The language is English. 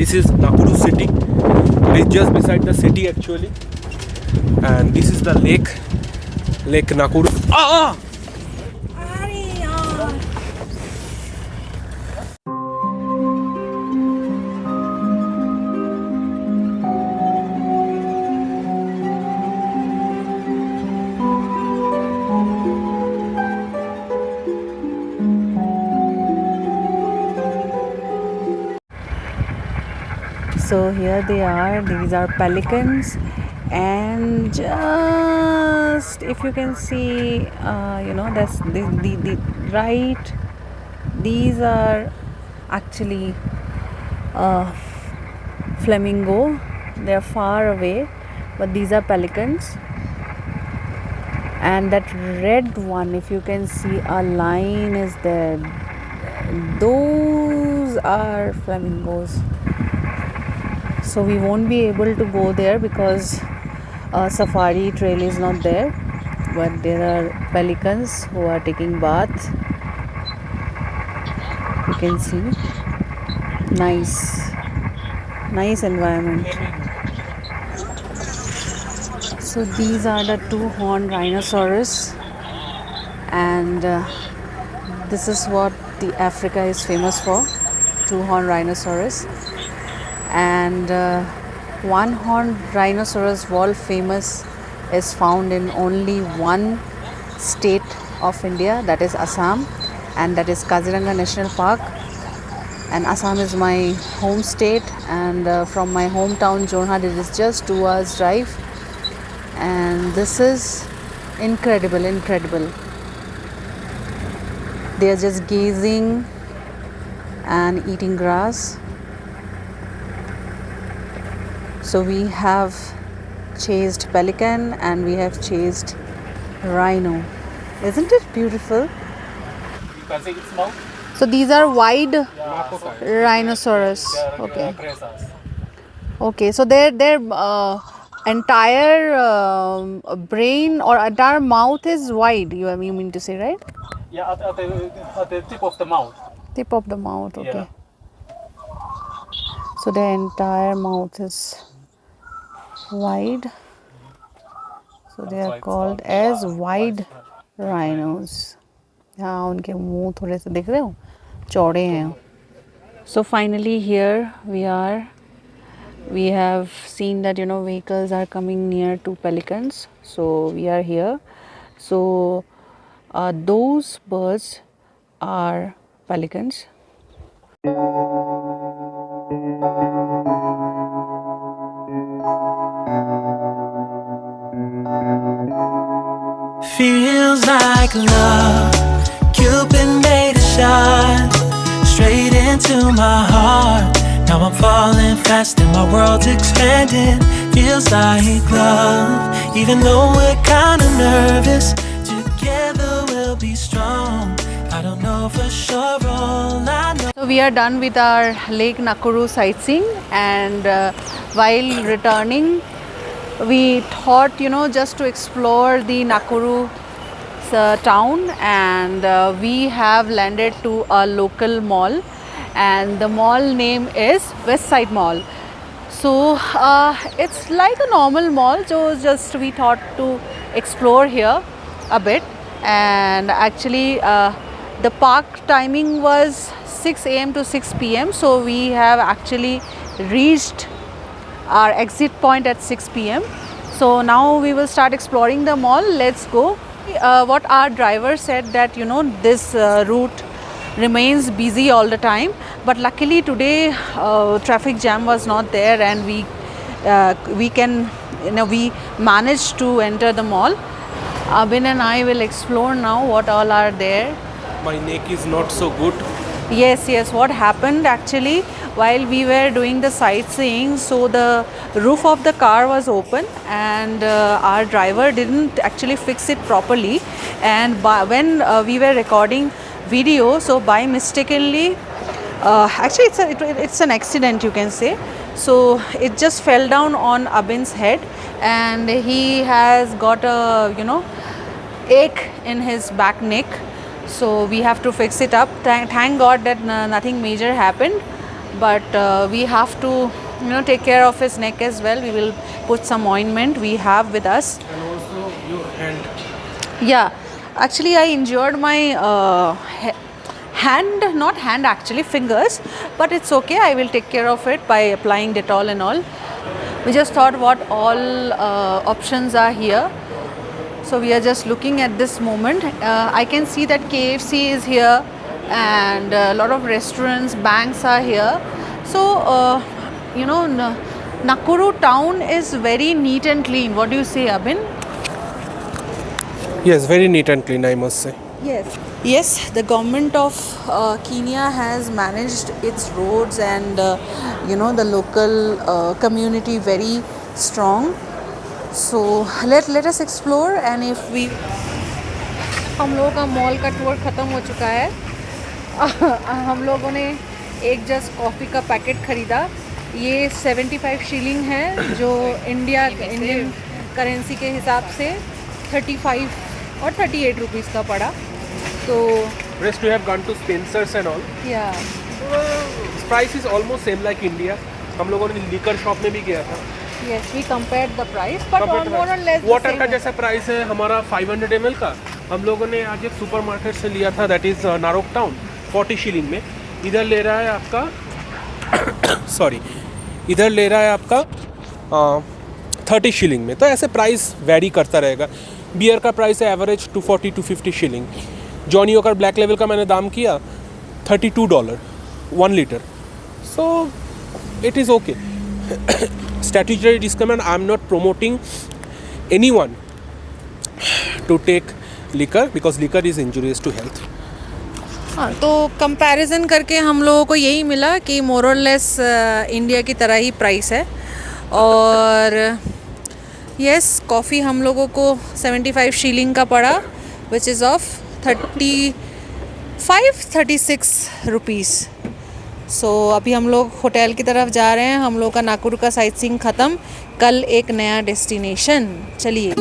This is Nakuru city. It is just beside the city actually, and this is the Lake Nakuru. So here they are. These are pelicans, and just if you can see, that's the right. These are actually flamingo. They are far away, but these are pelicans. And that red one, if you can see, a line is there. Those are flamingos. So we won't be able to go there because safari trail is not there, but there are pelicans who are taking bath. You can see, nice environment. So these are the two-horned rhinoceros, and this is what the Africa is famous for, two-horned rhinoceros. And one-horned rhinoceros world famous is found in only one state of India, that is Assam, and that is Kaziranga National Park. And Assam is my home state, and from my hometown Jorhat it is just 2 hours drive, and this is incredible. They are just gazing and eating grass. So we have chased pelican and we have chased rhino. Isn't it beautiful? You can see its mouth. So these are wide rhinoceros. Okay. Okay. So their entire brain or entire mouth is wide. You mean to say, right? Yeah, at the tip of the mouth. Tip of the mouth. Okay. Yeah. So their entire mouth is wide. So they are called as wide rhinos. हाँ उनके मुंह थोड़े से दिख रहे हो चौड़े हैं. So finally here we are. We have seen that vehicles are coming near to pelicans. So we are here. So those birds are pelicans. Feels like love, Cupid made a shot straight into my heart. Now I'm falling fast and my world's expanding. Feels like love, even though we're kinda nervous. Together we'll be strong. I don't know for sure, all I know. So we are done with our Lake Nakuru sightseeing, and while returning we thought just to explore the Nakuru town, and we have landed to a local mall, and the mall name is Westside Mall. So it's like a normal mall, so just we thought to explore here a bit. And actually the park timing was 6 a.m. to 6 p.m. so we have actually reached our exit point at 6 p.m. So now we will start exploring the mall. Let's go. What our driver said that this route remains busy all the time, but luckily today traffic jam was not there, and we managed to enter the mall. Abin and I will explore now what all are there. My neck is not so good. Yes. What happened actually, while we were doing the sightseeing, so the roof of the car was open, and our driver didn't actually fix it properly. And when we were recording video, so by mistakenly, actually it's an accident, you can say. So it just fell down on Abin's head, and he has got a ache in his back neck. So we have to fix it up. Thank God that nothing major happened. but we have to take care of his neck as well. We will put some ointment we have with us. And also your hand. Yeah, actually I injured my hand, not hand actually, fingers, but it's okay. I will take care of it by applying Dettol and all. We just thought what all options are here. So we are just looking at this moment. I can see that KFC is here and a lot of restaurants, banks are here. So Nakuru town is very neat and clean. What do you say, Abhin? Yes, very neat and clean, I must say. Yes, the government of Kenya has managed its roads and the local community very strong. So let us explore, and if we हम लोगों का mall का tour ख़त्म हो चुका है. हम लोगों ने एक जस्ट कॉफ़ी का पैकेट ख़रीदा. ये 75 शिलिंग है, जो इंडियन करेंसी के हिसाब से 35 और 38 रुपीस का पड़ा. तो Rest we have gone to Spencer's and all. yeah, Price is almost same like India. हम लोगों ने liquor shop में भी गया था. yes, we compared the price, but more or less the water same का है. जैसा प्राइस है हमारा 500 ml का. हम लोगों ने आज एक सुपरमार्केट से लिया था, दैट इज नारोक टाउन, 40 शिलिंग में. इधर ले रहा है आपका सॉरी इधर ले रहा है आपका 30 शिलिंग में. तो ऐसे प्राइस वेरी करता रहेगा. बियर का प्राइस है average 240 to 50 shilling. Johnnie Walker black लेवल का मैंने दाम किया $32 1 litre. So it is okay. Statutory disclaimer, I am not promoting anyone to take liquor because liquor is injurious to health. हाँ, तो कंपैरिजन करके हम लोगों को यही मिला कि मोर और लेस इंडिया की तरह ही प्राइस है. और यस, कॉफ़ी हम लोगों को 75 शिलिंग का पड़ा, विच इज़ ऑफ 36 रुपीज़. सो अभी हम लोग होटल की तरफ जा रहे हैं. हम लोग का नाकुरू का साइट सीइंग ख़त्म. कल एक नया डेस्टिनेशन. चलिए.